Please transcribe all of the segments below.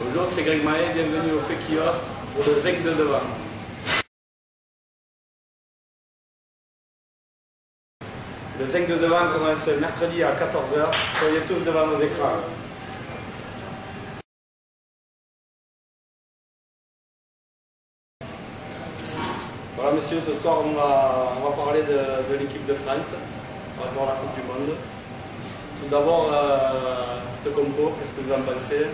Bonjour, c'est Greg Maé, bienvenue au Péquios pour le Zinc de devant. Le Zinc de devant commence mercredi à 14 h. Soyez tous devant vos écrans. Voilà messieurs, ce soir on va parler de l'équipe de France par rapport à la Coupe du Monde. Tout d'abord, cette compo, qu'est-ce que vous en pensez?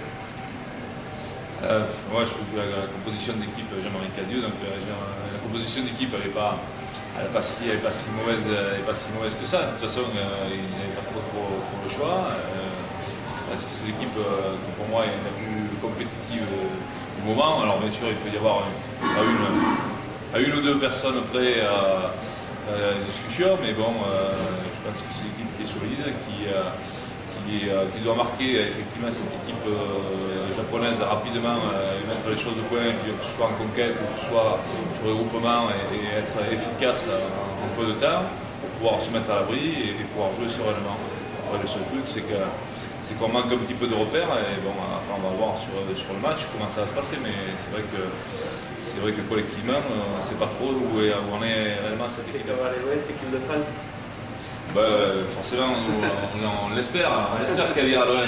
Moi je trouve que la composition d'équipe, j'aimerais qu'à Dieu, donc la composition d'équipe elle n'est pas si mauvaise que ça. De toute façon, il n'avait pas trop le choix. Je pense que c'est l'équipe qui pour moi est la plus compétitive du moment. Alors bien sûr il peut y avoir à une ou deux personnes près à la discussion, mais bon, je pense que c'est une équipe qui est solide, qui doit marquer effectivement cette équipe japonaise rapidement et mettre les choses au point, que ce soit en conquête ou que ce soit sur le regroupement et être efficace en peu de temps pour pouvoir se mettre à l'abri et pouvoir jouer sereinement. Après, le seul truc c'est qu'on manque un petit peu de repères et bon, après on va voir sur le match comment ça va se passer, mais c'est vrai que collectivement on ne sait pas trop où on est réellement cette équipe. C'est qu'elle va aller loin cette équipe de France? Forcément, on l'espère qu'elle ira loin,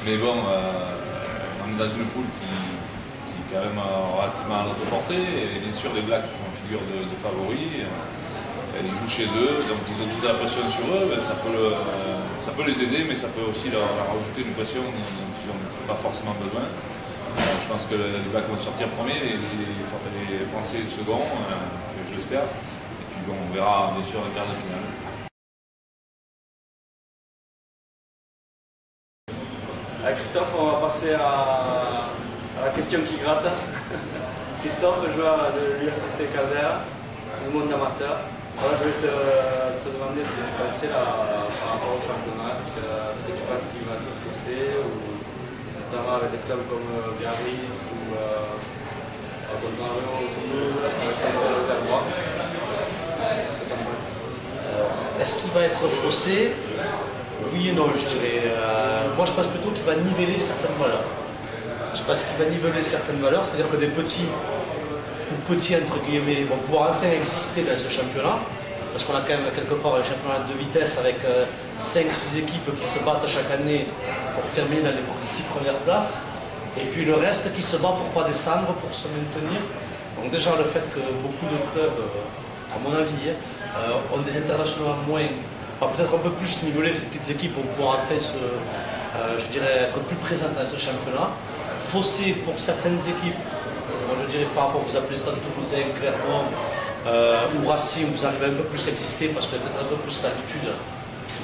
mais bon, on est dans une poule qui est quand même relativement à notre portée, et bien sûr les Blacks font figure de favoris, ils jouent chez eux, donc ils ont toute la pression sur eux, ça peut les aider, mais ça peut aussi leur rajouter une pression dont ils n'ont pas forcément besoin. Je pense que les Blacks vont sortir premier, les Français second, je l'espère. Bon, on verra bien sûr le quart de finale. Christophe, on va passer à la question qui gratte. Christophe, joueur de l'USC Caser, du monde amateur. Voilà, je vais te demander ce que tu pensais là, par rapport au championnat. Est-ce que tu penses qu'il va être faussé, ou notamment avec des clubs comme Biarritz ou contrairement au Toulouse, comme le Verbois? Est-ce qu'il va être faussé? Oui et non, je dirais. Moi, je pense plutôt qu'il va niveler certaines valeurs. Je pense qu'il va niveler certaines valeurs, c'est-à-dire que des petits, ou petits entre guillemets, vont pouvoir enfin exister dans ce championnat, parce qu'on a quand même quelque part un championnat de vitesse avec 5-6 équipes qui se battent chaque année pour terminer dans les 6 premières places, et puis le reste qui se bat pour ne pas descendre, pour se maintenir. Donc déjà le fait que beaucoup de clubs, à mon avis, ont des internationaux moins, enfin peut-être un peu plus nivelés, ces petites équipes vont pouvoir enfin je dirais, être plus présentes dans ce championnat. Faussé pour certaines équipes, moi je dirais par rapport, vous appelez Stade Toulousain, Clermont ou Racing, vous arrivez un peu plus à exister parce que vous avez peut-être un peu plus l'habitude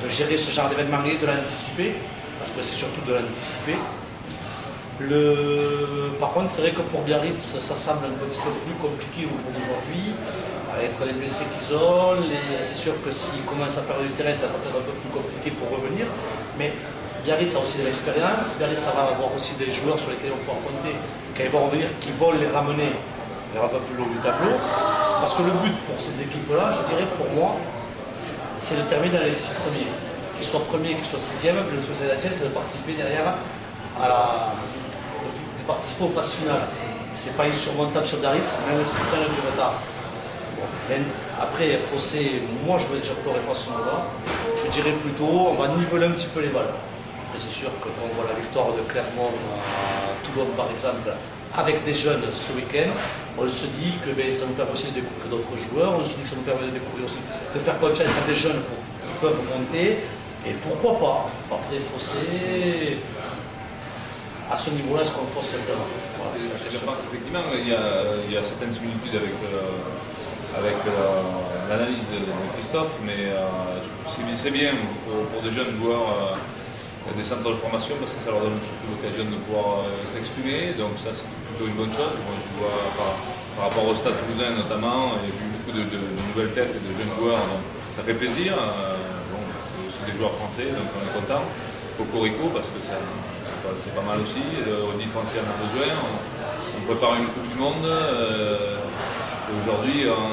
de gérer ce genre d'événement et de l'anticiper, parce que c'est surtout de l'anticiper. Par contre, c'est vrai que pour Biarritz, ça semble un petit peu plus compliqué au jour d'aujourd'hui, avec les blessés qu'ils ont. C'est sûr que s'ils commencent à perdre du terrain, ça va peut-être un peu plus compliqué pour revenir. Mais Biarritz a aussi de l'expérience. Biarritz va avoir aussi des joueurs sur lesquels on pourra compter, quand ils vont revenir, qui vont les ramener vers un peu plus haut du tableau. Parce que le but pour ces équipes-là, je dirais pour moi, c'est de terminer dans les 6 premiers. Qu'ils soient premiers, qu'ils soient 6e, le plus essentiel, c'est de participer derrière de participer aux phases finales. C'est pas insurmontable sur Biarritz, même s'ils prennent du retard. Bon, après, faussé, moi je n'aurais pas ce mot-là. Je dirais plutôt, on va niveler un petit peu les valeurs. Et c'est sûr que quand on voit la victoire de Clermont à Toulon par exemple, avec des jeunes ce week-end, on se dit que ça nous permet aussi de découvrir d'autres joueurs, on se dit que ça nous permet de découvrir aussi, de faire confiance à des jeunes qui peuvent monter, et pourquoi pas, après faussé, à ce niveau-là, est-ce qu'on fausse simplement? Voilà, je pense effectivement qu'il y a certaines similitudes avec l'analyse de Christophe, mais c'est bien pour des jeunes joueurs des centres de formation, parce que ça leur donne surtout l'occasion de pouvoir s'exprimer, donc ça c'est plutôt une bonne chose. Moi je vois par rapport au Stade Toulousain notamment, j'ai vu beaucoup de nouvelles têtes et de jeunes joueurs, donc ça fait plaisir. Bon, c'est aussi des joueurs français, donc on est content. Cocorico, parce que c'est pas mal aussi, Rodi Français en a besoin. On prépare une Coupe du Monde, aujourd'hui on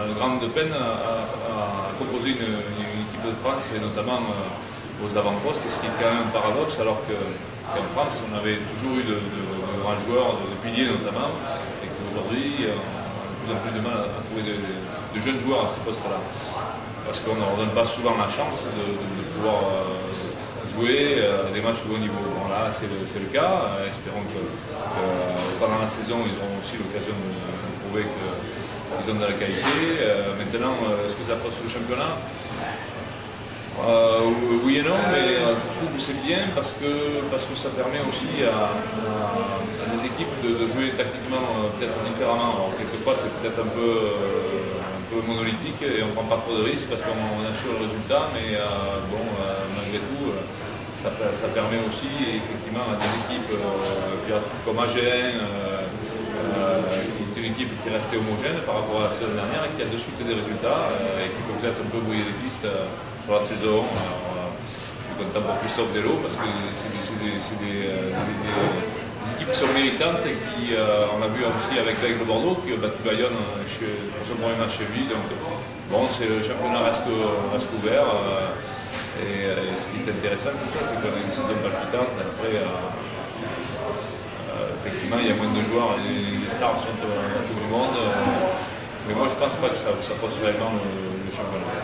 a une grande peine à composer une équipe de France, et notamment aux avant-postes, ce qui est quand même un paradoxe, alors que qu'en France, on avait toujours eu de grands joueurs, de piliers notamment, et qu'aujourd'hui, on a de plus en plus de mal à trouver de jeunes joueurs à ces postes-là. Parce qu'on ne leur donne pas souvent la chance de pouvoir jouer des matchs de haut niveau. Bon, là, c'est le cas. Espérons que pendant la saison, ils auront aussi l'occasion de prouver qu'ils ont de la qualité. Maintenant, est-ce que ça fausse le championnat? Oui et non, mais je trouve que c'est bien parce que ça permet aussi à des équipes de jouer tactiquement peut-être différemment. Alors, quelquefois, c'est peut-être un peu monolithique et on ne prend pas trop de risques parce qu'on assure le résultat, mais malgré tout, ça permet aussi effectivement à des équipes comme Agen, qui est une équipe qui est restée homogène par rapport à la saison dernière et qui a de suite des résultats et qui peut peut-être un peu brouiller les pistes sur la saison. Alors, je suis content pour Christophe Dello parce que c'est des équipes qui sont méritantes et qui, on l'a vu aussi avec l'Aigle Bordeaux, qui a battu Bayonne pour son premier match chez lui. Donc bon, le championnat reste ouvert. Et ce qui est intéressant, c'est ça, c'est qu'on a une saison palpitante. Après, effectivement, il y a moins de joueurs, les stars sont à tout le monde. Mais moi, je ne pense pas que ça fasse réellement le championnat.